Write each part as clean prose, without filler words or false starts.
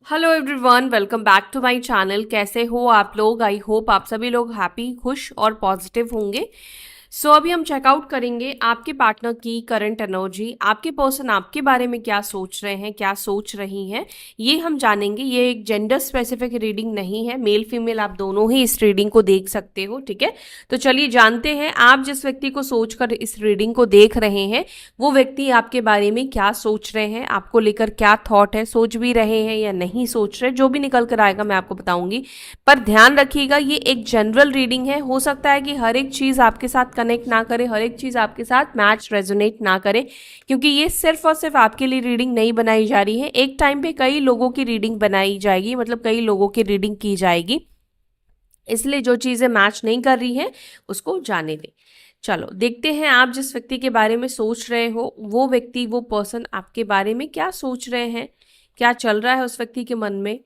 Hello everyone, welcome back to my channel. कैसे हो आप लोग? आई होप आप सभी लोग हैप्पी, खुश और पॉजिटिव होंगे। अभी हम चेकआउट करेंगे आपके पार्टनर की करंट एनर्जी, आपके पर्सन आपके बारे में क्या सोच रहे हैं, क्या सोच रही हैं, ये हम जानेंगे। ये एक जेंडर स्पेसिफिक रीडिंग नहीं है, मेल फीमेल आप दोनों ही इस रीडिंग को देख सकते हो। ठीक है, तो चलिए जानते हैं आप जिस व्यक्ति को सोचकर इस रीडिंग को देख रहे हैं वो व्यक्ति आपके बारे में क्या सोच रहे हैं, आपको लेकर क्या थॉट है, सोच भी रहे हैं या नहीं सोच रहे। जो भी निकल कर आएगा मैं आपको बताऊंगी, पर ध्यान रखिएगा ये एक जनरल रीडिंग है। हो सकता है कि हर एक चीज़ आपके साथ कनेक्ट ना करे, हर एक चीज़ आपके साथ मैच रेजोनेट ना करे, क्योंकि ये सिर्फ और सिर्फ आपके लिए रीडिंग नहीं बनाई जा रही है। एक टाइम पे कई लोगों की रीडिंग बनाई जाएगी, मतलब कई लोगों की रीडिंग की जाएगी, इसलिए जो चीज़ें मैच नहीं कर रही हैं उसको जाने दें। चलो देखते हैं आप जिस व्यक्ति के बारे में सोच रहे हो वो व्यक्ति, वो पर्सन आपके बारे में क्या सोच रहे हैं, क्या चल रहा है उस व्यक्ति के मन में।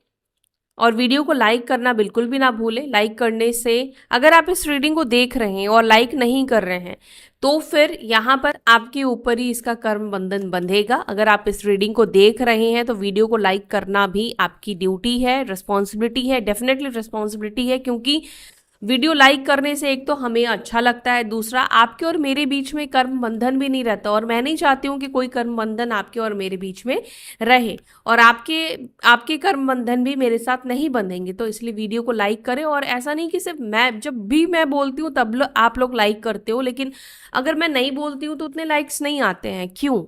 और वीडियो को लाइक करना बिल्कुल भी ना भूलें। लाइक करने से, अगर आप इस रीडिंग को देख रहे हैं और लाइक नहीं कर रहे हैं तो फिर यहाँ पर आपके ऊपर ही इसका कर्म बंधन बंधेगा। अगर आप इस रीडिंग को देख रहे हैं तो वीडियो को लाइक करना भी आपकी ड्यूटी है, रिस्पॉन्सिबिलिटी है, डेफिनेटली रिस्पॉन्सिबिलिटी है, क्योंकि वीडियो लाइक करने से एक तो हमें अच्छा लगता है, दूसरा आपके और मेरे बीच में कर्म बंधन भी नहीं रहता, और मैं नहीं चाहती हूँ कि कोई कर्म बंधन आपके और मेरे बीच में रहे, और आपके आपके कर्म बंधन भी मेरे साथ नहीं बंधेंगे। तो इसलिए वीडियो को लाइक करें। और ऐसा नहीं कि सिर्फ मैं, जब भी मैं बोलती हूँ तब आप लोग लाइक करते हो, लेकिन अगर मैं नहीं बोलती हूँ तो उतने लाइक्स नहीं आते हैं, क्यों?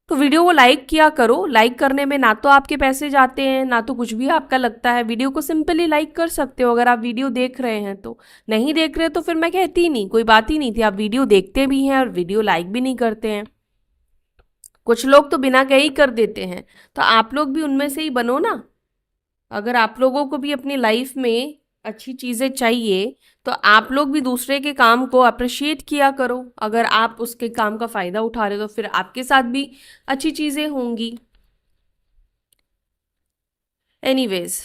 तो वीडियो को लाइक किया करो। लाइक करने में ना तो आपके पैसे जाते हैं, ना तो कुछ भी आपका लगता है। वीडियो को सिंपली लाइक कर सकते हो अगर आप वीडियो देख रहे हैं तो। नहीं देख रहे तो फिर मैं कहती ही नहीं, कोई बात ही नहीं थी। आप वीडियो देखते भी हैं और वीडियो लाइक भी नहीं करते हैं। कुछ लोग तो बिना कहे ही कर देते हैं, तो आप लोग भी उनमें से ही बनो ना। अगर आप लोगों को भी अपनी लाइफ में अच्छी चीज़ें चाहिए तो आप लोग भी दूसरे के काम को अप्रिशिएट किया करो। अगर आप उसके काम का फ़ायदा उठा रहे हो तो फिर आपके साथ भी अच्छी चीज़ें होंगी। एनीवेज,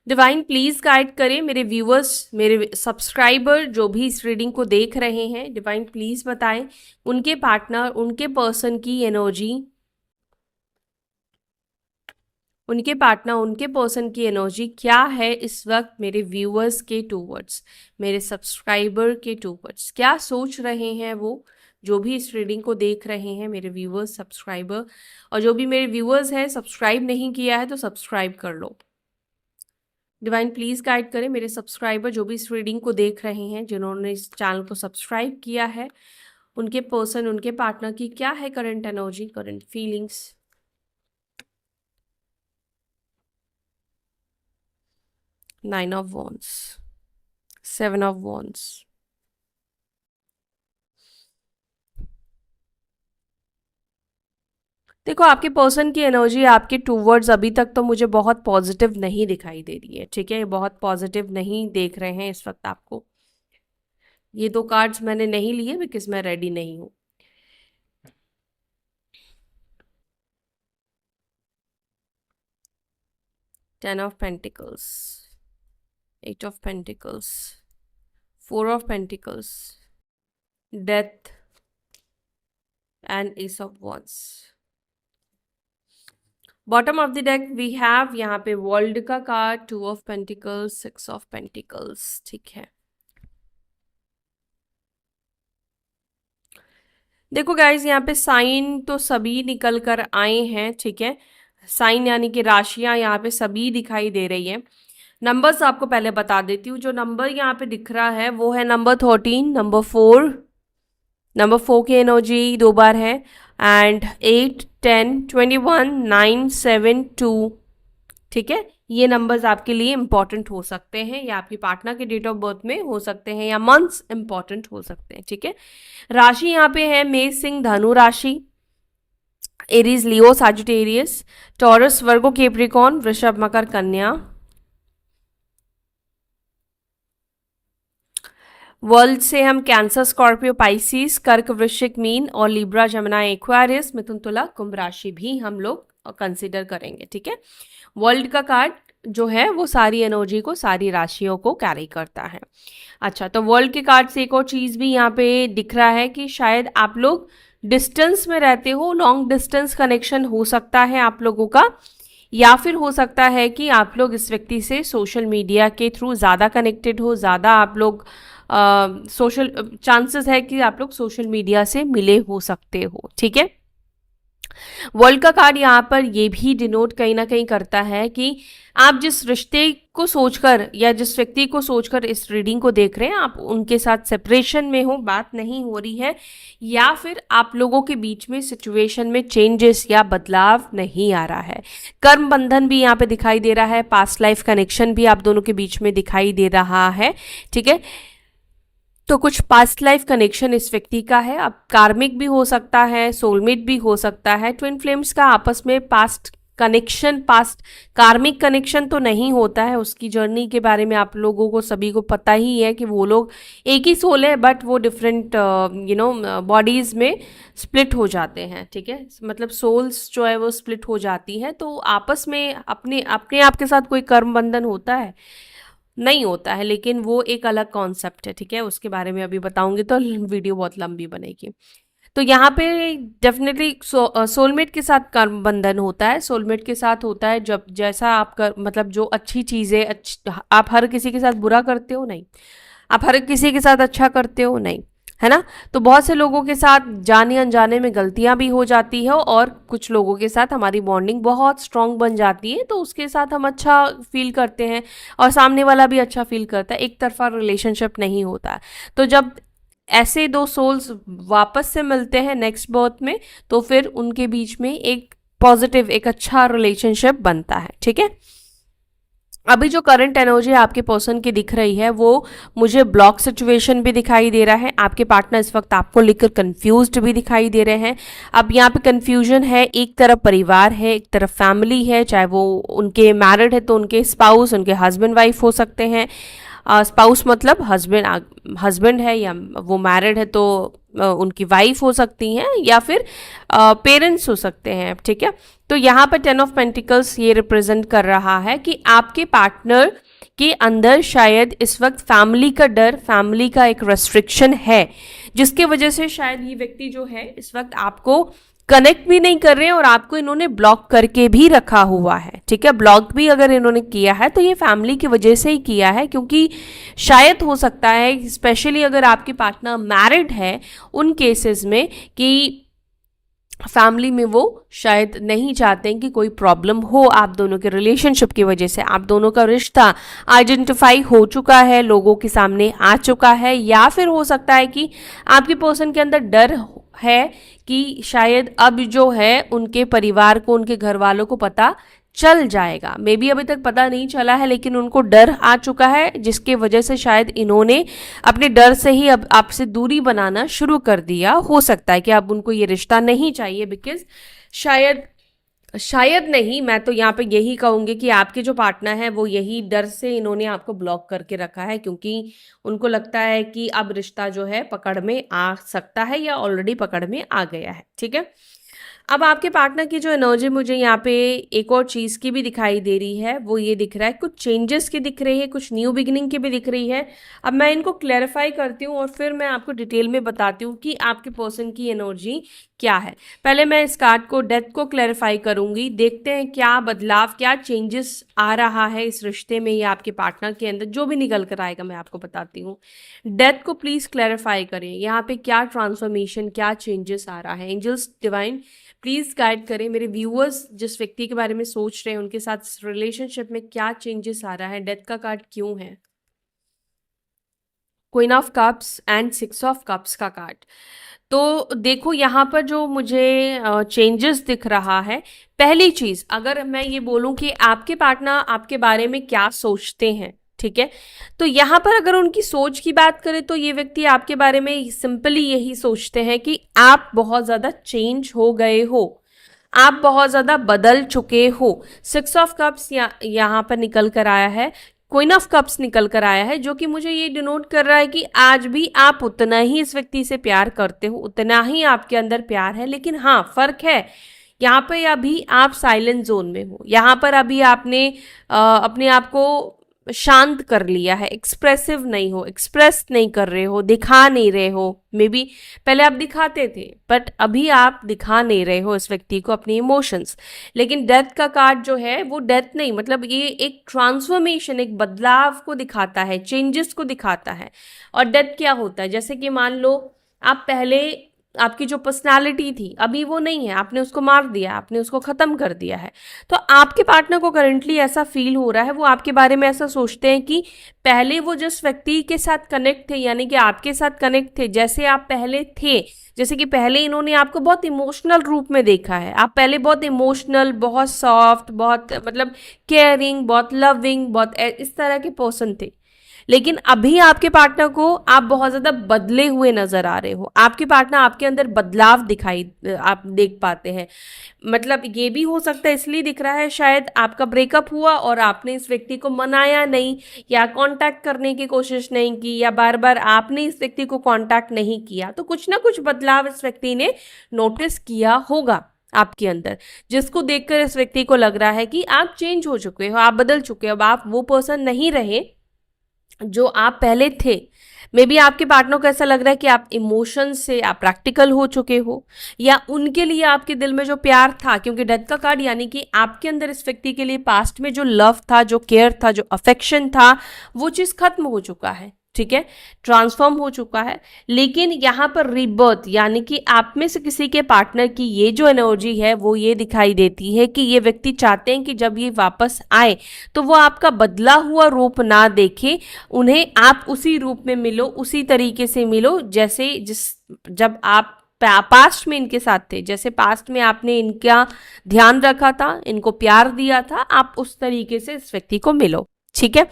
डिवाइन प्लीज गाइड करें मेरे व्यूअर्स, मेरे सब्सक्राइबर जो भी इस रीडिंग को देख रहे हैं। डिवाइन प्लीज बताएं उनके पार्टनर, उनके पर्सन की एनर्जी, उनके पार्टनर, उनके पर्सन की एनर्जी क्या है इस वक्त मेरे व्यूअर्स के टूवर्ड्स, मेरे सब्सक्राइबर के टूवर्ड्स। क्या सोच रहे हैं वो जो भी इस रीडिंग को देख रहे हैं, मेरे व्यूअर्स, सब्सक्राइबर। और जो भी मेरे व्यूअर्स हैं, सब्सक्राइब नहीं किया है तो सब्सक्राइब कर लो। डिवाइन प्लीज गाइड करें मेरे सब्सक्राइबर जो भी इस रीडिंग को देख रहे हैं, जिन्होंने इस चैनल को सब्सक्राइब किया है, उनके पर्सन, उनके पार्टनर की क्या है current energy, current feelings. Nine of wands, seven of wands, देखो आपके पर्सन की एनर्जी आपके टूवर्ड्स अभी तक तो मुझे बहुत पॉजिटिव नहीं दिखाई दे रही है। ठीक है, बहुत पॉजिटिव नहीं देख रहे हैं इस वक्त आपको। ये दो कार्ड्स मैंने नहीं लिए बिकॉज मैं रेडी नहीं हूँ। Ten of pentacles, eight of pentacles, four of pentacles, death and ace of wands. Bottom of the deck we have यहाँ पे वर्ल्ड का card, two of pentacles, six of pentacles. ठीक है, देखो गाइज यहाँ पे साइन तो सभी निकल कर आए हैं। ठीक है, साइन यानी कि राशियां यहाँ पे सभी दिखाई दे रही है। नंबर्स आपको पहले बता देती हूँ। जो नंबर यहाँ पे दिख रहा है वो है नंबर 13, नंबर 4, नंबर 4 की एनर्जी दो बार है, एंड 8, 10, 21, 9, 7, 2। ठीक है, ये नंबर्स आपके लिए इंपॉर्टेंट हो सकते हैं, या आपके पार्टनर के डेट ऑफ बर्थ में हो सकते हैं, या मंथ्स इंपॉर्टेंट हो सकते हैं। ठीक है, राशि यहाँ पे है मेष, सिंह, धनु राशि, एरीज, लियो, साजिटेरियस, टॉरस, वर्गो, कैप्रिकॉर्न, वृषभ, मकर, कन्या। वर्ल्ड से हम कैंसर, स्कॉर्पियो, पाइसिस, कर्क, वृश्चिक, मीन, और लिब्रा, जमुना, एक्वारियस, मिथुन, तुला, कुंभ राशि भी हम लोग कंसिडर करेंगे। ठीक है, वर्ल्ड का कार्ड जो है वो सारी एनर्जी को, सारी राशियों को कैरी करता है। अच्छा, तो वर्ल्ड के कार्ड से एक और चीज़ भी यहाँ पे दिख रहा है कि शायद आप लोग डिस्टेंस में रहते हो, लॉन्ग डिस्टेंस कनेक्शन हो सकता है आप लोगों का, या फिर हो सकता है कि आप लोग इस व्यक्ति से सोशल मीडिया के थ्रू ज़्यादा कनेक्टेड हो, ज़्यादा आप लोग सोशल चांसेस है कि आप लोग सोशल मीडिया से मिले हो सकते हो, ठीक है। वर्ल्ड का कार्ड यहाँ पर ये भी डिनोट कहीं ना कहीं करता है कि आप जिस रिश्ते को सोचकर या जिस व्यक्ति को सोचकर इस रीडिंग को देख रहे हैं, आप उनके साथ सेपरेशन में हो, बात नहीं हो रही है, या फिर आप लोगों के बीच में सिचुएशन में चेंजेस या बदलाव नहीं आ रहा है। कर्म बंधन भी यहाँ पे दिखाई दे रहा है, पास्ट लाइफ कनेक्शन भी आप दोनों के बीच में दिखाई दे रहा है, ठीक है। तो कुछ पास्ट लाइफ कनेक्शन इस व्यक्ति का है, अब कार्मिक भी हो सकता है, सोलमेट भी हो सकता है। ट्विन फ्लेम्स का आपस में past connection, past karmic connection तो नहीं होता है, उसकी जर्नी के बारे में आप लोगों को सभी को पता ही है कि वो लोग एक ही सोल है, बट वो डिफरेंट बॉडीज में स्प्लिट हो जाते हैं, ठीक है। मतलब सोल्स जो है वो स्प्लिट हो जाती है, तो आपस में अपने अपने आप के साथ कोई कर्म बंधन होता है, नहीं होता है, लेकिन वो एक अलग कॉन्सेप्ट है, ठीक है। उसके बारे में अभी बताऊंगी तो वीडियो बहुत लंबी बनेगी। तो यहाँ पे डेफिनेटली सोलमेट के साथ कर्म बंधन होता है। सोलमेट के साथ होता है जब जैसा आप कर, मतलब जो अच्छी चीज़ें आप हर किसी के साथ बुरा करते हो नहीं, आप हर किसी के साथ अच्छा करते हो नहीं, है ना। तो बहुत से लोगों के साथ जाने अनजाने में गलतियां भी हो जाती है, और कुछ लोगों के साथ हमारी बॉन्डिंग बहुत स्ट्रांग बन जाती है, तो उसके साथ हम अच्छा फील करते हैं और सामने वाला भी अच्छा फील करता है, एक तरफा रिलेशनशिप नहीं होता। तो जब ऐसे दो सोल्स वापस से मिलते हैं नेक्स्ट बर्थ में, तो फिर उनके बीच में एक पॉजिटिव, एक अच्छा रिलेशनशिप बनता है, ठीक है। अभी जो करंट एनर्जी आपके पर्सन की दिख रही है, वो मुझे ब्लॉक सिचुएशन भी दिखाई दे रहा है। आपके पार्टनर इस वक्त आपको लेकर कंफ्यूज्ड भी दिखाई दे रहे हैं। अब यहाँ पे कंफ्यूजन है, एक तरफ परिवार है, एक तरफ फैमिली है, चाहे वो उनके मैरिड है तो उनके स्पाउस, उनके हस्बैंड वाइफ हो सकते हैं। स्पाउस मतलब हस्बैंड है, या वो मैरिड है तो उनकी वाइफ हो सकती हैं, या फिर पेरेंट्स हो सकते हैं, ठीक है। तो यहाँ पर 10 ऑफ पेंटिकल्स ये रिप्रेजेंट कर रहा है कि आपके पार्टनर के अंदर शायद इस वक्त फैमिली का डर, फैमिली का एक रेस्ट्रिक्शन है, जिसके वजह से शायद ये व्यक्ति जो है इस वक्त आपको कनेक्ट भी नहीं कर रहे हैं, और आपको इन्होंने ब्लॉक करके भी रखा हुआ है, ठीक है। ब्लॉक भी अगर इन्होंने किया है तो ये फैमिली की वजह से ही किया है, क्योंकि शायद हो सकता है, स्पेशली अगर आपके पार्टनर मैरिड है, उन केसेस में कि फैमिली में वो शायद नहीं चाहते हैं कि कोई प्रॉब्लम हो आप दोनों के रिलेशनशिप की वजह से। आप दोनों का रिश्ता आइडेंटिफाई हो चुका है, लोगों के सामने आ चुका है, या फिर हो सकता है कि आपके पर्सन के अंदर डर है कि शायद अब जो है उनके परिवार को, उनके घर वालों को पता चल जाएगा। मे बी अभी तक पता नहीं चला है, लेकिन उनको डर आ चुका है, जिसके वजह से शायद इन्होंने अपने डर से ही अब आपसे दूरी बनाना शुरू कर दिया। हो सकता है कि अब उनको ये रिश्ता नहीं चाहिए, बिकॉज शायद नहीं, मैं तो यहाँ पे यही कहूँगी कि आपके जो पार्टनर है वो यही डर से इन्होंने आपको ब्लॉक करके रखा है, क्योंकि उनको लगता है कि अब रिश्ता जो है पकड़ में आ सकता है, या ऑलरेडी पकड़ में आ गया है, ठीक है। अब आपके पार्टनर की जो एनर्जी मुझे यहाँ पे एक और चीज़ की भी दिखाई दे रही है, वो ये दिख रहा है, कुछ चेंजेस की दिख रही है, कुछ न्यू बिगिनिंग की भी दिख रही है। अब मैं इनको क्लैरिफाई करती हूँ और फिर मैं आपको डिटेल में बताती हूँ कि आपके पर्सन की एनर्जी क्या है। पहले मैं इस कार्ड को, डेथ को क्लैरिफाई करूँगी, देखते हैं क्या बदलाव, क्या चेंजेस आ रहा है इस रिश्ते में या आपके पार्टनर के अंदर। जो भी निकल कर आएगा मैं आपको बताती हूँ। डेथ को प्लीज़ क्लैरिफाई करें, यहाँ पे क्या ट्रांसफॉर्मेशन, क्या चेंजेस आ रहा है। एंजल्स डिवाइन प्लीज़ गाइड करें मेरे व्यूअर्स, जिस व्यक्ति के बारे में सोच रहे हैं उनके साथ रिलेशनशिप में क्या चेंजेस आ रहा है। डेथ का कार्ड क्यों है, queen of cups and 6 of cups का कार्ड। तो देखो यहाँ पर जो मुझे चेंजेस दिख रहा है, पहली चीज़ अगर मैं ये बोलूँ कि आपके पार्टनर आपके बारे में क्या सोचते हैं, ठीक है, तो यहाँ पर अगर उनकी सोच की बात करें तो ये व्यक्ति आपके बारे में सिंपली यही सोचते हैं कि आप बहुत ज़्यादा चेंज हो गए हो, आप बहुत ज़्यादा बदल चुके हो। 6 ऑफ कप्स यहाँ पर निकल कर आया है, क्वीन ऑफ कप्स निकल कर आया है, जो कि मुझे ये डिनोट कर रहा है कि आज भी आप उतना ही इस व्यक्ति से प्यार करते हो, उतना ही आपके अंदर प्यार है, लेकिन हाँ फर्क है, यहाँ पे अभी आप साइलेंट जोन में हो। यहाँ पर अभी आपने अपने आप को शांत कर लिया है, एक्सप्रेसिव नहीं हो, एक्सप्रेस नहीं कर रहे हो, दिखा नहीं रहे हो। मे बी पहले आप दिखाते थे बट अभी आप दिखा नहीं रहे हो इस व्यक्ति को अपनी इमोशंस। लेकिन डेथ का कार्ड जो है वो डेथ नहीं, मतलब ये एक ट्रांसफॉर्मेशन, एक बदलाव को दिखाता है, चेंजेस को दिखाता है। और डेथ क्या होता है, जैसे कि मान लो आप पहले, आपकी जो पर्सनालिटी थी अभी वो नहीं है, आपने उसको मार दिया, आपने उसको खत्म कर दिया है। तो आपके पार्टनर को करंटली ऐसा फील हो रहा है, वो आपके बारे में ऐसा सोचते हैं कि पहले वो जिस व्यक्ति के साथ कनेक्ट थे, यानी कि आपके साथ कनेक्ट थे, जैसे आप पहले थे, जैसे कि पहले इन्होंने आपको बहुत इमोशनल रूप में देखा है, आप पहले बहुत इमोशनल, बहुत सॉफ्ट, बहुत मतलब केयरिंग, बहुत लविंग, बहुत इस तरह के पर्सन थे। लेकिन अभी आपके पार्टनर को आप बहुत ज्यादा बदले हुए नजर आ रहे हो, आपके पार्टनर आपके अंदर बदलाव दिखाई, आप देख पाते हैं। मतलब ये भी हो सकता है, इसलिए दिख रहा है शायद आपका ब्रेकअप हुआ और आपने इस व्यक्ति को मनाया नहीं, या कांटेक्ट करने की कोशिश नहीं की, या बार बार आपने इस व्यक्ति को कांटेक्ट नहीं किया, तो कुछ ना कुछ बदलाव इस व्यक्ति ने नोटिस किया होगा आपके अंदर, जिसको देखकर इस व्यक्ति को लग रहा है कि आप चेंज हो चुके हो, आप बदल चुके हो, अब आप वो पर्सन नहीं रहे जो आप पहले थे। मे बी आपके पार्टनर को ऐसा लग रहा है कि आप इमोशन से आप प्रैक्टिकल हो चुके हो, या उनके लिए आपके दिल में जो प्यार था, क्योंकि डेथ का कार्ड यानी कि आपके अंदर इस व्यक्ति के लिए पास्ट में जो लव था, जो केयर था, जो अफेक्शन था, वो चीज़ खत्म हो चुका है, ठीक है, ट्रांसफॉर्म हो चुका है। लेकिन यहाँ पर रीबर्थ, यानी कि आप में से किसी के पार्टनर की ये जो एनर्जी है वो ये दिखाई देती है कि ये व्यक्ति चाहते हैं कि जब ये वापस आए तो वो आपका बदला हुआ रूप ना देखे, उन्हें आप उसी रूप में मिलो, उसी तरीके से मिलो जैसे जब आप पास्ट में इनके साथ थे, जैसे पास्ट में आपने इनका ध्यान रखा था, इनको प्यार दिया था, आप उस तरीके से इस व्यक्ति को मिलो, ठीक है।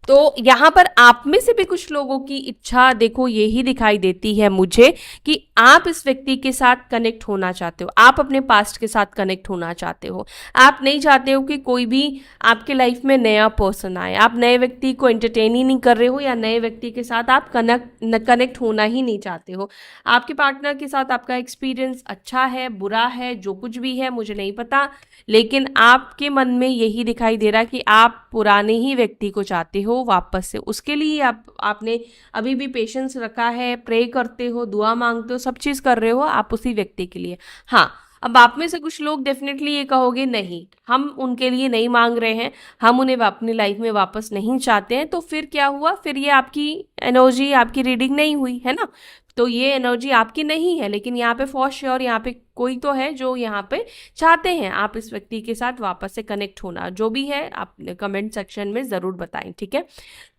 तो यहाँ पर आप में से भी कुछ लोगों की इच्छा देखो यही दिखाई देती है मुझे कि आप इस व्यक्ति के साथ कनेक्ट होना चाहते हो, आप अपने पास्ट के साथ कनेक्ट होना चाहते हो। आप नहीं चाहते हो कि कोई भी आपके लाइफ में नया पर्सन आए, आप नए व्यक्ति को एंटरटेन ही नहीं कर रहे हो, या नए व्यक्ति के साथ आप कनेक्ट होना ही नहीं चाहते हो। आपके पार्टनर के साथ आपका एक्सपीरियंस अच्छा है, बुरा है, जो कुछ भी है मुझे नहीं पता, लेकिन आपके मन में यही दिखाई दे रहा है कि आप पुराने ही व्यक्ति को चाहते हो वापस से। उसके लिए आपने अभी भी पेशेंस रखा है, प्रे करते हो, दुआ मांगते हो, सब चीज़ कर रहे हो आप उसी व्यक्ति के लिए। हाँ, अब आप में से कुछ लोग डेफिनेटली ये कहोगे नहीं, हम उनके लिए नहीं मांग रहे हैं, हम उन्हें अपनी लाइफ में वापस नहीं चाहते हैं। तो फिर क्या हुआ, फिर ये आपकी एनर्जी, आपकी रीडिंग नहीं हुई है ना, तो ये एनर्जी आपकी नहीं है। लेकिन यहाँ पे फॉर श्योर यहाँ पे कोई तो है जो यहाँ पे चाहते हैं आप इस व्यक्ति के साथ वापस से कनेक्ट होना। जो भी है आप कमेंट सेक्शन में ज़रूर बताएं, ठीक है,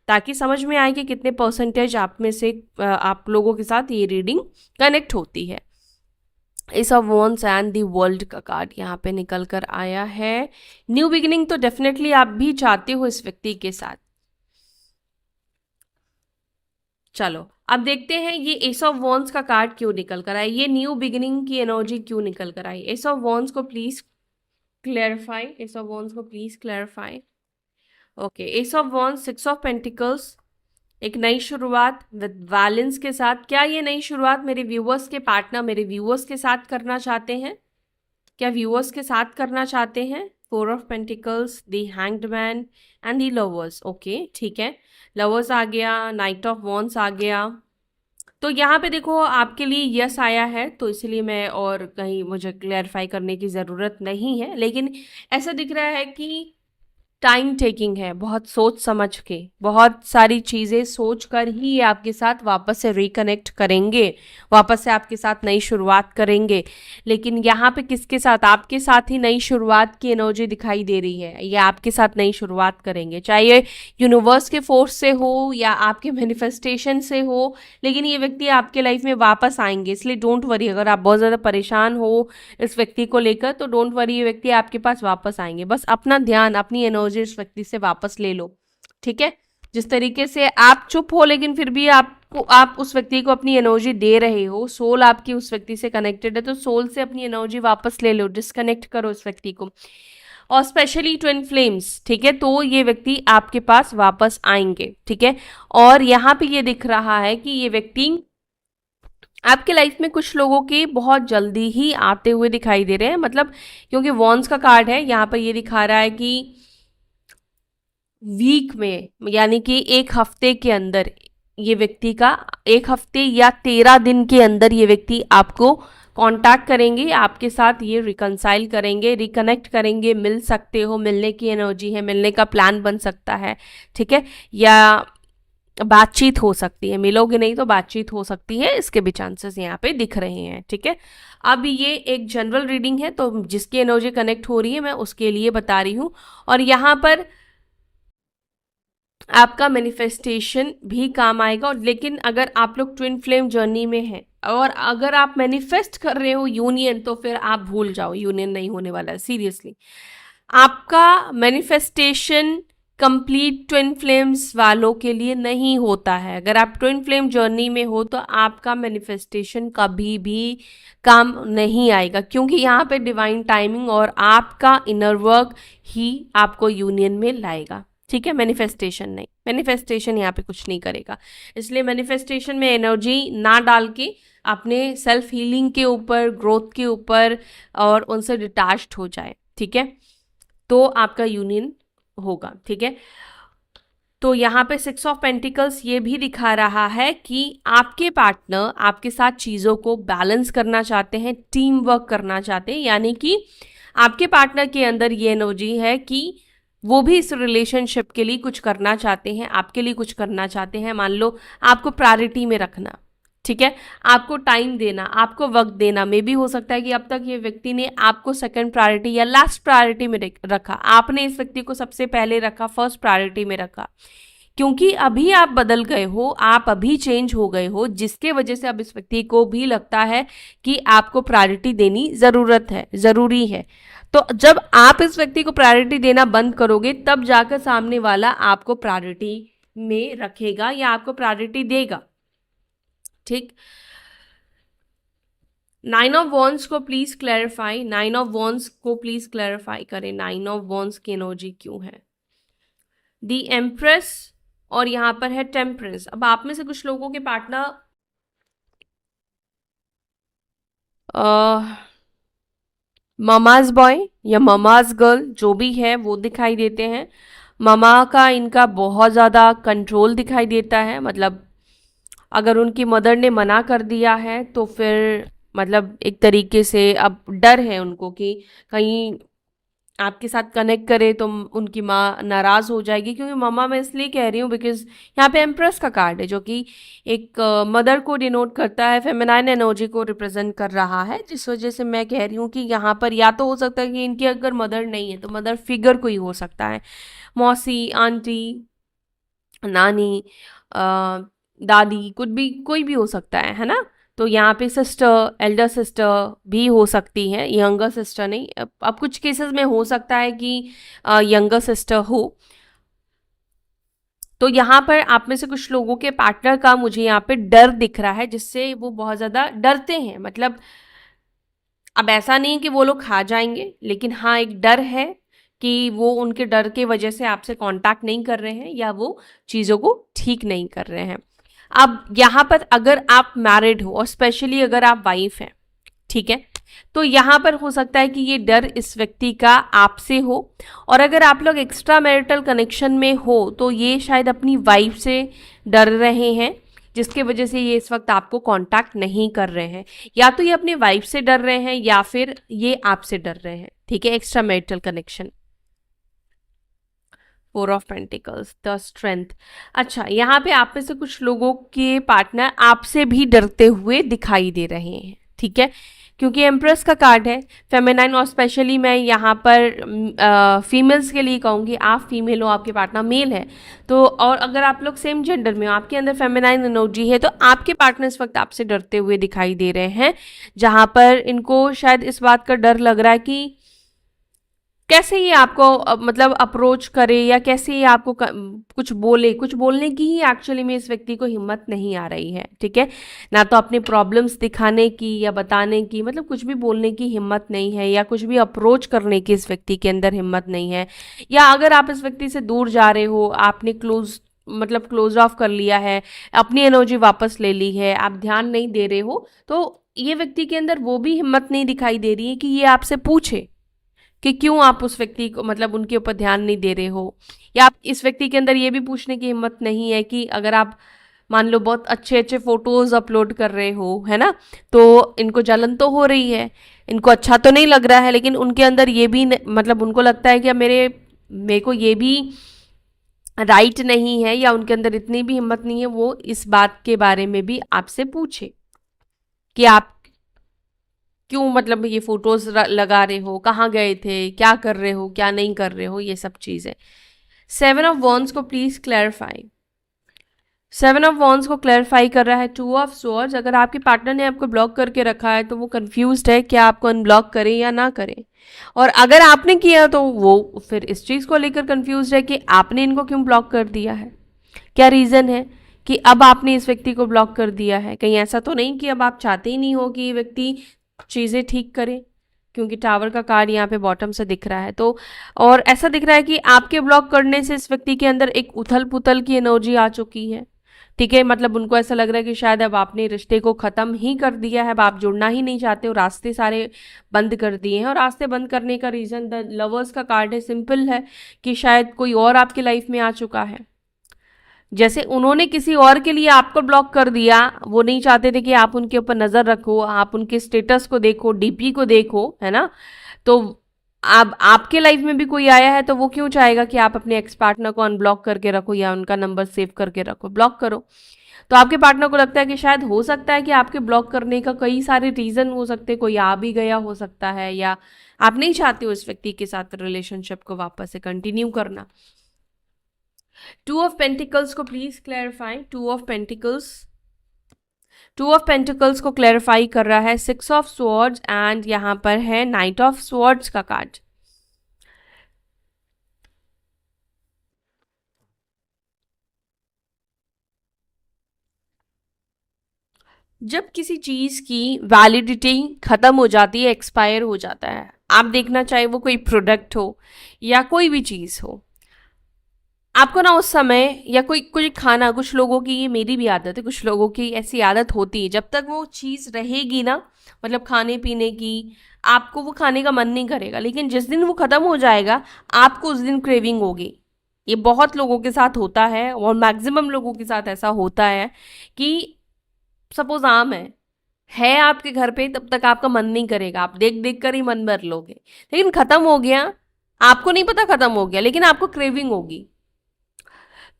ताकि समझ में आए कि कितने परसेंटेज आप में से आप लोगों के साथ ये रीडिंग कनेक्ट होती है। S of wands and the world का कार्ड यहाँ पे निकल कर आया है। न्यू बिगिनिंग तो डेफिनेटली आप भी चाहते हो इस व्यक्ति के साथ। चलो अब देखते हैं ये एस ऑफ वॉन्ड्स का कार्ड क्यों निकल कर आया, ये न्यू बिगिनिंग की एनर्जी क्यों निकल कर आई। एस ऑफ वॉन्ड्स को please clarify, ace of wands को please clarify. Okay, ace of wands, six of pentacles, एक नई शुरुआत विद बैलेंस के साथ। क्या ये नई शुरुआत मेरे व्यूअर्स के पार्टनर, मेरे व्यूअर्स के साथ करना चाहते हैं? क्या व्यूअर्स के साथ करना चाहते हैं? Four of pentacles, the hanged man and the lovers. Okay, ठीक है, लवर्स आ गया, नाइट ऑफ वॉन्ड्स आ गया। तो यहाँ पे देखो आपके लिए यस आया है, तो इसलिए मैं और कहीं मुझे क्लैरिफाई करने की ज़रूरत नहीं है। लेकिन ऐसा दिख रहा है कि टाइम टेकिंग है, बहुत सोच समझ के, बहुत सारी चीज़ें सोच कर ही ये आपके साथ वापस से रिकनेक्ट करेंगे, वापस से आपके साथ नई शुरुआत करेंगे। लेकिन यहाँ पे किसके साथ? आपके साथ ही नई शुरुआत की एनर्जी दिखाई दे रही है। ये आपके साथ नई शुरुआत करेंगे, चाहे ये यूनिवर्स के फोर्स से हो या आपके मैनिफेस्टेशन से हो, लेकिन ये व्यक्ति आपके लाइफ में वापस आएंगे। इसलिए डोंट वरी, अगर आप बहुत ज़्यादा परेशान हो इस व्यक्ति को लेकर तो डोंट वरी, ये व्यक्ति आपके पास वापस आएंगे। बस अपना ध्यान, अपनी एनर्जी इस व्यक्ति से वापस ले लो, ठीक है। जिस तरीके से आप चुप हो लेकिन फिर भी आप उस व्यक्ति को अपनी एनर्जी दे रहे हो, सोल आपकी उस व्यक्ति से कनेक्टेड है, तो सोल से अपनी एनर्जी वापस ले लो, डिस्कनेक्ट करो इस व्यक्ति को। और स्पेशली ट्विन फ्लेम्स, ठीक है, तो ये व्यक्ति आपके पास वापस आएंगे, ठीक है। और यहाँ पे ये दिख रहा है कि ये व्यक्ति आपके लाइफ में कुछ लोगों के बहुत जल्दी ही आते हुए दिखाई दे रहे हैं। मतलब क्योंकि वॉन्ड्स का कार्ड है, यहाँ पर ये दिखा रहा है कि वीक में, यानी कि एक हफ्ते के अंदर ये व्यक्ति का, एक हफ्ते या 13 दिन के अंदर ये व्यक्ति आपको कांटेक्ट करेंगे, आपके साथ ये रिकंसाइल करेंगे, रिकनेक्ट करेंगे, मिल सकते हो, मिलने की एनर्जी है, मिलने का प्लान बन सकता है, ठीक है, या बातचीत हो सकती है, मिलोगे नहीं तो बातचीत हो सकती है, इसके भी चांसेस यहाँ पे दिख रहे हैं, ठीक है। अब ये एक जनरल रीडिंग है, तो जिसकी एनर्जी कनेक्ट हो रही है मैं उसके लिए बता रही हूँ। और यहाँ पर आपका मैनिफेस्टेशन भी काम आएगा, लेकिन अगर आप लोग ट्विन फ्लेम जर्नी में हैं और अगर आप मैनिफेस्ट कर रहे हो यूनियन, तो फिर आप भूल जाओ, यूनियन नहीं होने वाला है, सीरियसली। आपका मैनिफेस्टेशन कंप्लीट ट्विन फ्लेम्स वालों के लिए नहीं होता है। अगर आप ट्विन फ्लेम जर्नी में हो तो आपका मैनिफेस्टेशन कभी भी काम नहीं आएगा, क्योंकि यहाँ पे डिवाइन टाइमिंग और आपका इनर वर्क ही आपको यूनियन में लाएगा, ठीक है, मैनिफेस्टेशन नहीं। मैनिफेस्टेशन यहाँ पे कुछ नहीं करेगा, इसलिए मैनिफेस्टेशन में एनर्जी ना डाल के अपने सेल्फ हीलिंग के ऊपर, ग्रोथ के ऊपर और उनसे डिटैच्ड हो जाए, ठीक है, तो आपका यूनियन होगा, ठीक है। तो यहाँ पे 6 ऑफ पेंटिकल्स ये भी दिखा रहा है कि आपके पार्टनर आपके साथ चीज़ों को बैलेंस करना चाहते हैं, टीम वर्क करना चाहते हैं, यानी कि आपके पार्टनर के अंदर ये एनर्जी है कि वो भी इस रिलेशनशिप के लिए कुछ करना चाहते हैं, आपके लिए कुछ करना चाहते हैं। मान लो आपको प्रायोरिटी में रखना, ठीक है, आपको टाइम देना, आपको वक्त देना। मे भी हो सकता है कि अब तक ये व्यक्ति ने आपको सेकंड प्रायोरिटी या लास्ट प्रायोरिटी में रखा, आपने इस व्यक्ति को सबसे पहले रखा, फर्स्ट प्रायोरिटी में रखा, क्योंकि अभी आप बदल गए हो, आप अभी चेंज हो गए हो, जिसके वजह से अब इस व्यक्ति को भी लगता है कि आपको प्रायोरिटी देनी जरूरी है। तो जब आप इस व्यक्ति को प्रायोरिटी देना बंद करोगे, तब जाकर सामने वाला आपको प्रायोरिटी में रखेगा या आपको प्रायोरिटी देगा, ठीक। 9 ऑफ वॉन्ड्स को प्लीज क्लैरिफाई, 9 ऑफ वॉन्ड्स को प्लीज क्लैरिफाई करें, 9 ऑफ वॉन्ड्स की एनर्जी क्यों है। दी एम्प्रेस और यहाँ पर है टेम्परेंस। अब आप में से कुछ लोगों के पार्टनर ममाज बॉय या ममाज गर्ल जो भी है वो दिखाई देते हैं। ममा का इनका बहुत ज़्यादा कंट्रोल दिखाई देता है, मतलब अगर उनकी मदर ने मना कर दिया है तो फिर मतलब एक तरीके से अब डर है उनको कि कहीं आपके साथ कनेक्ट करे तो उनकी माँ नाराज़ हो जाएगी, क्योंकि ममा मैं इसलिए कह रही हूँ बिकॉज यहाँ पे एम्प्रेस का कार्ड है जो कि एक मदर को डिनोट करता है, फेमिनाइन एनर्जी को रिप्रेजेंट कर रहा है, जिस वजह से मैं कह रही हूँ कि यहाँ पर या तो हो सकता है कि इनकी अगर मदर नहीं है तो मदर फिगर कोई हो सकता है, मौसी, आंटी, नानी, दादी, कुछ भी, कोई भी हो सकता है ना। तो यहाँ पे सिस्टर, एल्डर सिस्टर भी हो सकती है, यंगर सिस्टर नहीं। अब कुछ केसेस में हो सकता है कि यंगर सिस्टर हो। तो यहाँ पर आप में से कुछ लोगों के पार्टनर का मुझे यहाँ पे डर दिख रहा है, जिससे वो बहुत ज़्यादा डरते हैं। मतलब अब ऐसा नहीं है कि वो लोग खा जाएंगे, लेकिन हाँ एक डर है कि वो उनके डर के वजह से आपसे कांटेक्ट नहीं कर रहे हैं या वो चीज़ों को ठीक नहीं कर रहे हैं। अब यहाँ पर अगर आप मैरिड हो और स्पेशली अगर आप वाइफ हैं, ठीक है, तो यहाँ पर हो सकता है कि ये डर इस व्यक्ति का आपसे हो, और अगर आप लोग एक्स्ट्रा मैरिटल कनेक्शन में हो तो ये शायद अपनी वाइफ से डर रहे हैं, जिसके वजह से ये इस वक्त आपको कांटेक्ट नहीं कर रहे हैं। या तो ये अपनी वाइफ से डर रहे हैं या फिर ये आपसे डर रहे हैं, ठीक है, extra marital connection. 4 of pentacles, the strength. अच्छा, यहाँ पे आप में से कुछ लोगों के पार्टनर आपसे भी डरते हुए दिखाई दे रहे हैं, ठीक है, क्योंकि एम्प्रेस का कार्ड है, फेमिनाइन, और स्पेशली मैं यहाँ पर फीमेल्स के लिए कहूँगी। आप फीमेल हो, आपके पार्टनर मेल है, तो और अगर आप लोग सेम जेंडर में हो, आपके अंदर फेमिनाइन एनर्जी है, तो आपके पार्टनर इस वक्त आपसे डरते हुए दिखाई दे रहे हैं, जहाँ पर इनको शायद इस बात का डर लग रहा है कि कैसे ये आपको मतलब अप्रोच करे या कैसे ये आपको कुछ बोले, कुछ बोलने की ही एक्चुअली में इस व्यक्ति को हिम्मत नहीं आ रही है, ठीक है, ना तो अपने प्रॉब्लम्स दिखाने की या बताने की, मतलब कुछ भी बोलने की हिम्मत नहीं है, या कुछ भी अप्रोच करने की इस व्यक्ति के अंदर हिम्मत नहीं है। या अगर आप इस व्यक्ति से दूर जा रहे हो, आपने क्लोज ऑफ कर लिया है, अपनी एनर्जी वापस ले ली है, आप ध्यान नहीं दे रहे हो, तो ये व्यक्ति के अंदर वो भी हिम्मत नहीं दिखाई दे रही है कि ये आपसे पूछे कि क्यों आप उस व्यक्ति को मतलब उनके ऊपर ध्यान नहीं दे रहे हो, या आप इस व्यक्ति के अंदर ये भी पूछने की हिम्मत नहीं है कि अगर आप मान लो बहुत अच्छे अच्छे फोटोज अपलोड कर रहे हो, है ना, तो इनको जलन तो हो रही है, इनको अच्छा तो नहीं लग रहा है, लेकिन उनके अंदर ये भी मतलब उनको लगता है कि अब मेरे को ये भी राइट नहीं है, या उनके अंदर इतनी भी हिम्मत नहीं है वो इस बात के बारे में भी आपसे पूछे कि आप क्यों मतलब ये फोटोज लगा रहे हो, कहाँ गए थे, क्या कर रहे हो, क्या नहीं कर रहे हो, ये सब चीज़ें। सेवन ऑफ वॉन्ड्स को please clarify. Seven of wands को क्लैरिफाई कर रहा है टू ऑफ स्वॉर्ड्स। अगर आपके पार्टनर ने आपको ब्लॉक करके रखा है तो वो कंफ्यूज्ड है कि आपको अनब्लॉक करें या ना करें, और अगर आपने किया तो वो फिर इस चीज़ को लेकर कंफ्यूज्ड है कि आपने इनको क्यों ब्लॉक कर दिया है, क्या रीज़न है कि अब आपने इस व्यक्ति को ब्लॉक कर दिया है। कहीं ऐसा तो नहीं कि अब आप चाहते ही नहीं हो कि ये व्यक्ति चीज़ें ठीक करे, क्योंकि टावर का कार्ड यहाँ पे बॉटम से दिख रहा है, तो और ऐसा दिख रहा है कि आपके ब्लॉक करने से इस व्यक्ति के अंदर एक उथल पुथल की एनर्जी आ चुकी है। ठीक है, मतलब उनको ऐसा लग रहा है कि शायद अब आपने रिश्ते को ख़त्म ही कर दिया है, अब आप जुड़ना ही नहीं चाहते हो, रास्ते सारे बंद कर दिए हैं। और रास्ते बंद करने का रीज़न द लवर्स का कार्ड है, सिंपल है कि शायद कोई और आपकी लाइफ में आ चुका है। जैसे उन्होंने किसी और के लिए आपको ब्लॉक कर दिया, वो नहीं चाहते थे कि आप उनके ऊपर नज़र रखो, आप उनके स्टेटस को देखो, डीपी को देखो, है ना, तो अब आपके लाइफ में भी कोई आया है तो वो क्यों चाहेगा कि आप अपने एक्स पार्टनर को अनब्लॉक करके रखो या उनका नंबर सेव करके रखो, ब्लॉक करो। तो आपके पार्टनर को लगता है कि शायद हो सकता है कि आपके ब्लॉक करने का कई सारे रीज़न हो सकते हैं, कोई आ भी गया हो सकता है, या आप नहीं चाहते हो इस व्यक्ति के साथ रिलेशनशिप को वापस से कंटिन्यू करना। टू ऑफ पेंटिकल्स को please clarify. To of pentacles, to of pentacles को क्लैरिफाई कर रहा है सिक्स ऑफ स्वॉर्ड्स, एंड यहां पर है नाइट ऑफ स्वॉर्ड्स का कार्ड। जब किसी चीज की वैलिडिटी खत्म हो जाती है, एक्सपायर हो जाता है, आप देखना चाहे वो कोई प्रोडक्ट हो या कोई भी चीज हो, आपको ना उस समय, या कोई कोई खाना, कुछ लोगों की, ये मेरी भी आदत है, कुछ लोगों की ऐसी आदत होती है, जब तक वो चीज़ रहेगी ना, मतलब खाने पीने की, आपको वो खाने का मन नहीं करेगा, लेकिन जिस दिन वो ख़त्म हो जाएगा आपको उस दिन क्रेविंग होगी। ये बहुत लोगों के साथ होता है, और मैक्सिमम लोगों के साथ ऐसा होता है कि सपोज आम है आपके घर पे, तब तक आपका मन नहीं करेगा, आप देख देख कर ही मन भर लोगे, लेकिन ख़त्म हो गया, आपको नहीं पता ख़त्म हो गया, लेकिन आपको क्रेविंग होगी।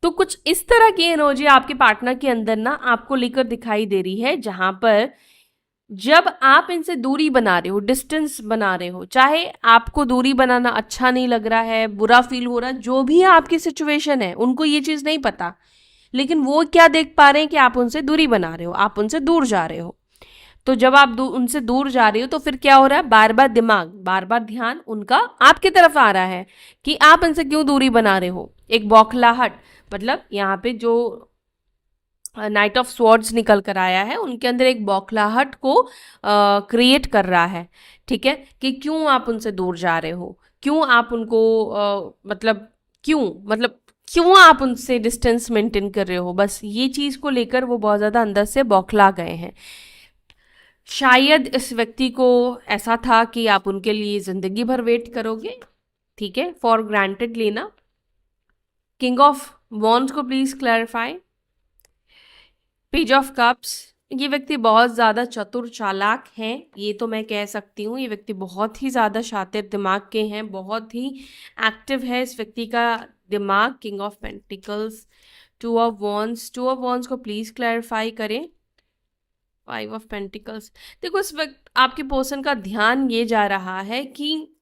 तो कुछ इस तरह की एनर्जी आपके पार्टनर के अंदर ना आपको लेकर दिखाई दे रही है, जहां पर जब आप इनसे दूरी बना रहे हो, डिस्टेंस बना रहे हो, चाहे आपको दूरी बनाना अच्छा नहीं लग रहा है, बुरा फील हो रहा है, जो भी आपकी सिचुएशन है, उनको ये चीज़ नहीं पता, लेकिन वो क्या देख पा रहे हैं कि आप उनसे दूरी बना रहे हो, आप उनसे दूर जा रहे हो। तो जब आप उनसे दूर जा रही हो तो फिर क्या हो रहा है, बार बार दिमाग, बार बार ध्यान उनका आपकी तरफ आ रहा है कि आप इनसे क्यों दूरी बना रहे हो। एक बौखलाहट, मतलब यहाँ पे जो नाइट ऑफ स्वॉर्ड्स निकल कर आया है, उनके अंदर एक बौखलाहट को क्रिएट कर रहा है। ठीक है, कि क्यों आप उनसे दूर जा रहे हो, क्यों आप उनको क्यों मतलब क्यों आप उनसे डिस्टेंस मेंटेन कर रहे हो, बस ये चीज़ को लेकर वो बहुत ज़्यादा अंदर से बौखला गए हैं। शायद इस व्यक्ति को ऐसा था कि आप उनके लिए ज़िंदगी भर वेट करोगे। ठीक है, फॉर ग्रांटेड लेना। किंग ऑफ वॉन्ड्स को please clarify. Page of cups, ये व्यक्ति बहुत ज़्यादा चतुर चालाक हैं, ये तो मैं कह सकती हूँ। ये व्यक्ति बहुत ही ज़्यादा शातिर दिमाग के हैं, बहुत ही एक्टिव है इस व्यक्ति का दिमाग। King of pentacles, two of wands, two of wands को प्लीज क्लैरिफाई करें। फाइव ऑफ पेंटिकल्स, देखो इस वक्त आपके पर्सन का ध्यान ये जा रहा है कि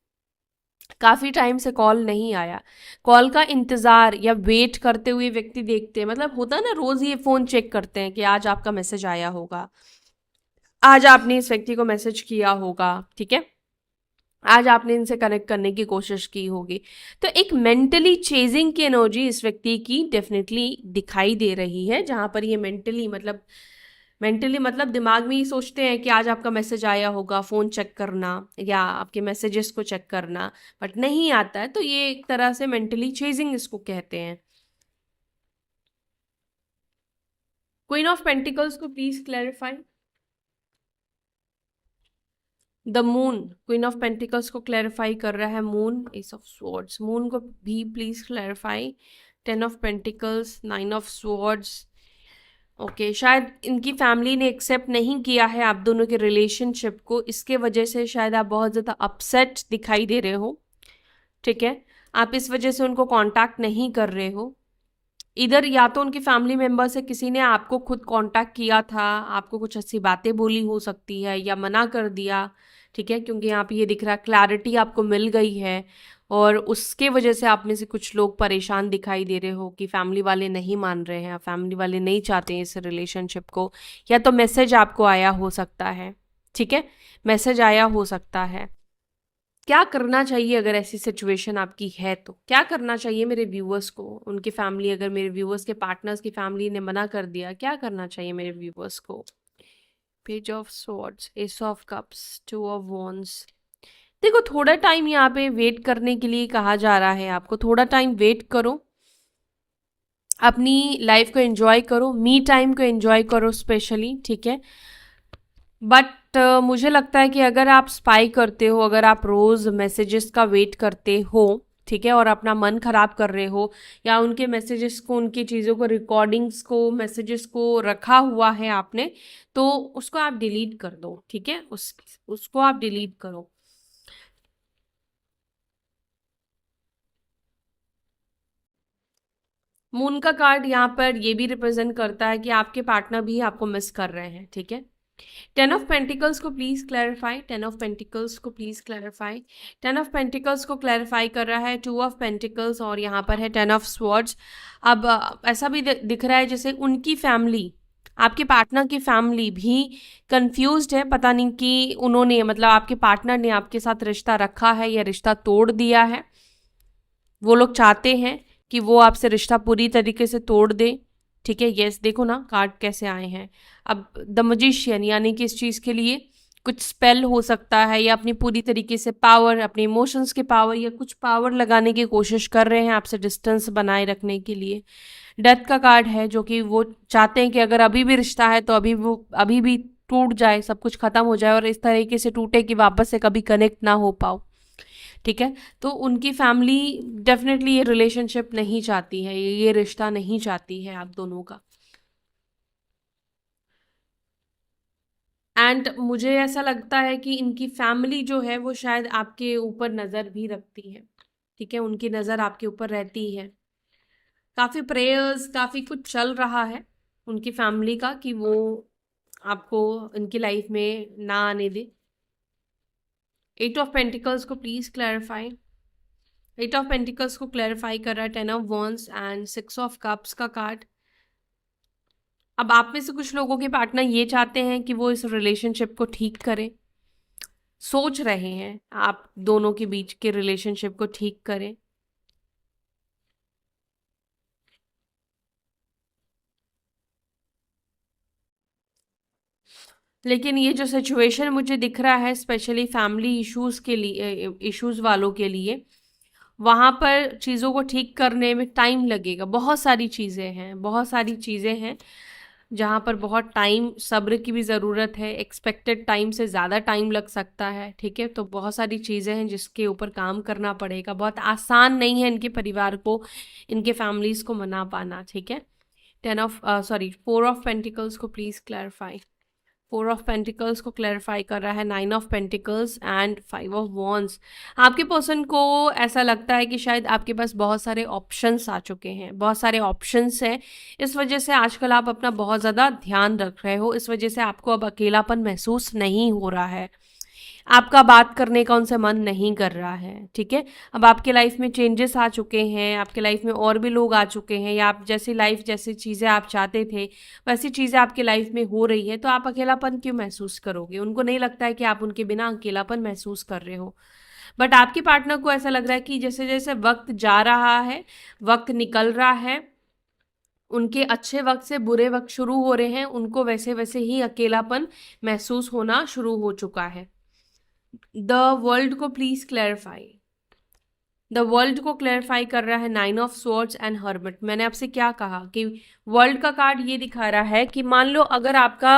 काफ़ी टाइम से कॉल नहीं आया, कॉल का इंतज़ार या वेट करते हुए व्यक्ति देखते हैं, मतलब होता है ना, रोज़ ये फ़ोन चेक करते हैं कि आज आपका मैसेज आया होगा, आज आपने इस व्यक्ति को मैसेज किया होगा, ठीक है, आज आपने इनसे कनेक्ट करने की कोशिश की होगी। तो एक मेंटली चेजिंग की एनर्जी इस व्यक्ति की डेफिनेटली दिखाई दे रही है, जहाँ पर ये मेंटली मतलब दिमाग में ही सोचते हैं कि आज आपका मैसेज आया होगा, फ़ोन चेक करना या आपके मैसेजेस को चेक करना, बट नहीं आता है, तो ये एक तरह से मेंटली चेजिंग इसको कहते हैं। क्वीन ऑफ पेंटिकल्स को please clarify. The moon, queen of pentacles को क्लैरिफाई कर रहा है moon, S of swords, moon को भी please clarify, ten of pentacles, nine of swords. Okay, शायद इनकी फैमिली ने एक्सेप्ट नहीं किया है आप दोनों के रिलेशनशिप को, इसके वजह से शायद आप बहुत ज़्यादा अपसेट दिखाई दे रहे हो, ठीक है। आप इस वजह से उनको कांटेक्ट नहीं कर रहे हो। इधर या तो उनकी फैमिली मेंबर से किसी ने आपको खुद कांटेक्ट किया था, आपको कुछ अच्छी बातें बोली हो सकती है या मना कर दिया, ठीक है, क्योंकि यहाँ पे ये दिख रहा है क्लैरिटी आपको मिल गई है और उसके वजह से आप में से कुछ लोग परेशान दिखाई दे रहे हो कि फैमिली वाले नहीं मान रहे हैं, फैमिली वाले नहीं चाहते हैं इस रिलेशनशिप को, या तो मैसेज आपको आया हो सकता है, ठीक है, मैसेज आया हो सकता है। क्या करना चाहिए अगर ऐसी सिचुएशन आपकी है, तो क्या करना चाहिए मेरे व्यूअर्स को, उनकी फैमिली, अगर मेरे व्यूअर्स के पार्टनर्स की फैमिली ने मना कर दिया, क्या करना चाहिए मेरे व्यूअर्स को? Page of swords, S of cups, two of wands. देखो, थोड़ा टाइम यहाँ पे वेट करने के लिए कहा जा रहा है आपको, थोड़ा टाइम वेट करो, अपनी लाइफ को एंजॉय करो, मी टाइम को एंजॉय करो स्पेशली, ठीक है। बट मुझे लगता है कि अगर आप स्पाई करते हो, अगर आप रोज़ मैसेजेस का वेट करते हो, ठीक है, और अपना मन खराब कर रहे हो, या उनके मैसेजेस को, उनकी चीज़ों को, रिकॉर्डिंग्स को, मैसेजेस को रखा हुआ है आपने, तो उसको आप डिलीट कर दो, ठीक है, उसको आप डिलीट करो। मून का कार्ड यहाँ पर ये भी रिप्रेजेंट करता है कि आपके पार्टनर भी आपको मिस कर रहे हैं, ठीक है। टेन ऑफ पेंटिकल्स को please clarify, ten of pentacles को please clarify, ten of pentacles को क्लैरिफाई कर रहा है टू ऑफ पेंटिकल्स, और यहाँ पर है टेन ऑफ स्वॉर्ड्स। अब ऐसा भी दिख रहा है जैसे उनकी फैमिली, आपके पार्टनर की फैमिली भी कंफ्यूज्ड है, पता नहीं कि उन्होंने, मतलब आपके पार्टनर ने आपके साथ रिश्ता रखा है या रिश्ता तोड़ दिया है। वो लोग चाहते हैं कि वो आपसे रिश्ता पूरी तरीके से तोड़ दे, ठीक है। यस, देखो ना कार्ड कैसे आए हैं। अब द मजिशियन, यानी कि इस चीज़ के लिए कुछ स्पेल हो सकता है, या अपनी पूरी तरीके से पावर, अपने इमोशंस के पावर, या कुछ पावर लगाने की कोशिश कर रहे हैं आपसे डिस्टेंस बनाए रखने के लिए। डेथ का कार्ड है, जो कि वो चाहते हैं कि अगर अभी भी रिश्ता है तो अभी भी टूट जाए, सब कुछ खत्म हो जाए, और इस तरीके से टूटे कि वापस से कभी कनेक्ट ना हो पाओ, ठीक है। तो उनकी फैमिली डेफिनेटली ये रिलेशनशिप नहीं चाहती है, ये रिश्ता नहीं चाहती है आप दोनों का। एंड मुझे ऐसा लगता है कि इनकी फैमिली जो है वो शायद आपके ऊपर नज़र भी रखती है, ठीक है, उनकी नज़र आपके ऊपर रहती है। काफ़ी प्रेयर्स, काफ़ी कुछ चल रहा है उनकी फैमिली का कि वो आपको इनकी लाइफ में ना आने दे। एट ऑफ पेंटिकल्स को please clarify, eight of pentacles को क्लैरिफाई कर रहा है ten of wands and six of cups का कार्ड। अब आप में से कुछ लोगों के पार्टनर ये चाहते हैं कि वो इस रिलेशनशिप को ठीक करें, सोच रहे हैं आप दोनों के बीच के रिलेशनशिप को ठीक करें। लेकिन ये जो सिचुएशन मुझे दिख रहा है स्पेशली फैमिली इश्यूज के लिए, इश्यूज वालों के लिए, वहाँ पर चीज़ों को ठीक करने में टाइम लगेगा। बहुत सारी चीज़ें हैं, बहुत सारी चीज़ें हैं जहाँ पर बहुत टाइम, सब्र की भी ज़रूरत है, एक्सपेक्टेड टाइम से ज़्यादा टाइम लग सकता है, ठीक है। तो बहुत सारी चीज़ें हैं जिसके ऊपर काम करना पड़ेगा, बहुत आसान नहीं है इनके परिवार को, इनके फैमिलीज़ को मना पाना, ठीक है। फोर ऑफ पेंटिकल्स को please clarify, four of pentacles को क्लैरिफाई कर रहा है nine of pentacles and five of wands. आपके पर्सन को ऐसा लगता है कि शायद आपके पास बहुत सारे ऑप्शंस आ चुके हैं, बहुत सारे ऑप्शंस हैं, इस वजह से आजकल आप अपना बहुत ज़्यादा ध्यान रख रहे हो, इस वजह से आपको अब अकेलापन महसूस नहीं हो रहा है, आपका बात करने का उनसे मन नहीं कर रहा है, ठीक है। अब आपके लाइफ में चेंजेस आ चुके हैं, आपके लाइफ में और भी लोग आ चुके हैं, या आप जैसी लाइफ, जैसी चीज़ें आप चाहते थे वैसी चीज़ें आपके लाइफ में हो रही है, तो आप अकेलापन क्यों महसूस करोगे? उनको नहीं लगता है कि आप उनके बिना अकेलापन महसूस कर रहे हो। बट आपके पार्टनर को ऐसा लग रहा है कि जैसे जैसे वक्त जा रहा है, वक्त निकल रहा है, उनके अच्छे वक्त से बुरे वक्त शुरू हो रहे हैं, उनको वैसे वैसे ही अकेलापन महसूस होना शुरू हो चुका है। द वर्ल्ड को प्लीज क्लैरिफाई, द वर्ल्ड को क्लैरिफाई कर रहा है nine of swords and hermit. मैंने आपसे क्या कहा कि वर्ल्ड का कार्ड ये दिखा रहा है कि मान लो अगर आपका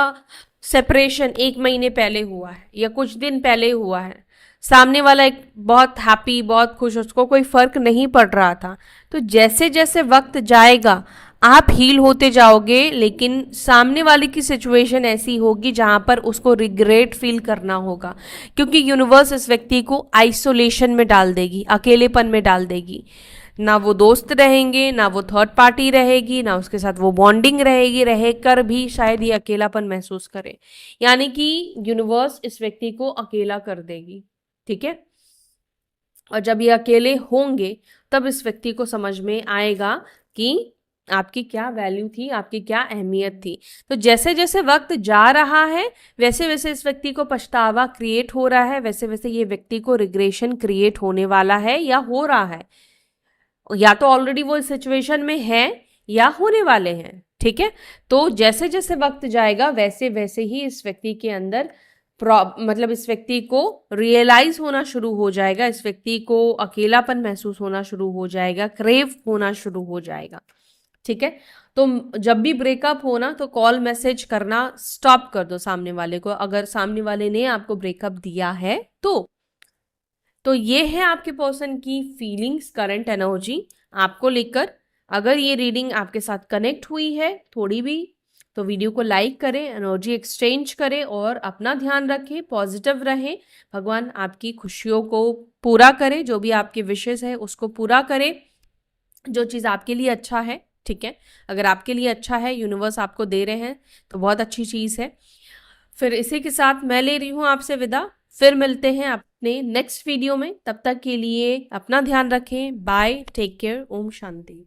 सेपरेशन 1 महीने पहले हुआ है या कुछ दिन पहले हुआ है, सामने वाला एक बहुत हैप्पी, बहुत खुश, उसको कोई फर्क नहीं पड़ रहा था, तो जैसे जैसे वक्त जाएगा आप हील होते जाओगे, लेकिन सामने वाले की सिचुएशन ऐसी होगी जहां पर उसको रिग्रेट फील करना होगा, क्योंकि यूनिवर्स इस व्यक्ति को आइसोलेशन में डाल देगी, अकेलेपन में डाल देगी। ना वो दोस्त रहेंगे, ना वो थर्ड पार्टी रहेगी, ना उसके साथ वो बॉन्डिंग रहेगी, रहकर भी शायद ये अकेलापन महसूस करे, यानी कि यूनिवर्स इस व्यक्ति को अकेला कर देगी। ठीक है, और जब ये अकेले होंगे तब इस व्यक्ति को समझ में आएगा कि आपकी क्या वैल्यू थी, आपकी क्या अहमियत थी। तो जैसे जैसे वक्त जा रहा है वैसे वैसे इस व्यक्ति को पछतावा क्रिएट हो रहा है, वैसे वैसे ये व्यक्ति को रिग्रेशन क्रिएट होने वाला है या हो रहा है, या तो ऑलरेडी वो इस सिचुएशन में है या होने वाले हैं। ठीक है, तो जैसे जैसे वक्त जाएगा वैसे वैसे ही इस व्यक्ति के अंदर मतलब इस व्यक्ति को रियलाइज होना शुरू हो जाएगा, इस व्यक्ति को अकेलापन महसूस होना शुरू हो जाएगा, क्रेव होना शुरू हो जाएगा। ठीक है, तो जब भी ब्रेकअप हो ना तो कॉल मैसेज करना स्टॉप कर दो सामने वाले को, अगर सामने वाले ने आपको ब्रेकअप दिया है तो ये है आपके पर्सन की फीलिंग्स, करंट एनर्जी आपको लेकर। अगर ये रीडिंग आपके साथ कनेक्ट हुई है थोड़ी भी, तो वीडियो को लाइक करें, एनर्जी एक्सचेंज करें और अपना ध्यान रखें, पॉजिटिव रहें। भगवान आपकी खुशियों को पूरा करे, जो भी आपके विशेष है उसको पूरा करे, जो चीज़ आपके लिए अच्छा है। ठीक है, अगर आपके लिए अच्छा है, यूनिवर्स आपको दे रहे हैं, तो बहुत अच्छी चीज़ है। फिर इसी के साथ मैं ले रही हूँ आपसे विदा, फिर मिलते हैं अपने नेक्स्ट वीडियो में। तब तक के लिए अपना ध्यान रखें, bye, take care, Om Shanti.